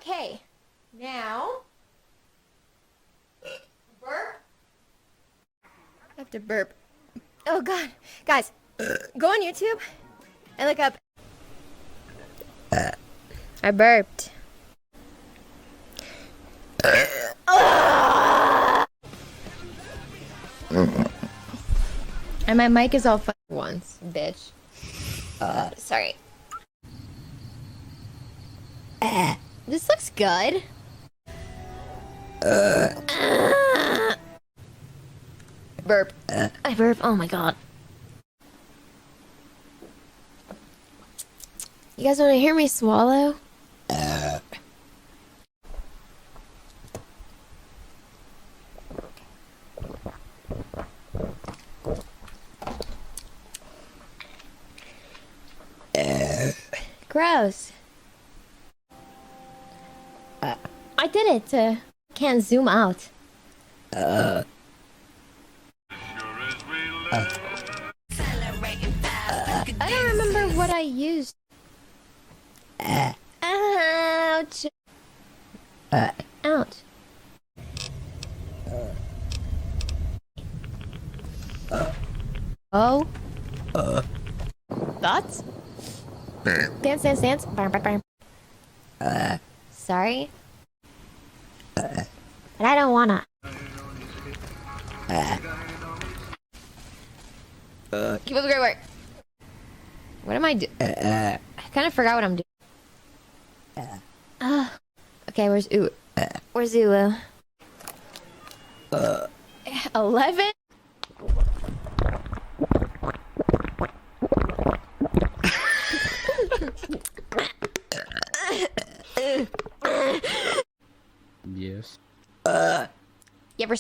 Okay, now burp. I have to burp. Oh god, guys, go on YouTube and look up. I burped. And my mic is all once, bitch. Sorry. This looks good. Burp. I burp. Oh my god. You guys want to hear me swallow? Gross. I did it. Can't zoom out. I don't remember what I used. Ouch. Ouch. Oh. Thoughts? Dance, dance, dance. Burn, burn, burn. Sorry. But I don't wanna. Keep up the great work. What am I doing? I kind of forgot what I'm doing. Okay, where's Ooh? Where's Zulu? 11? Yes. You ever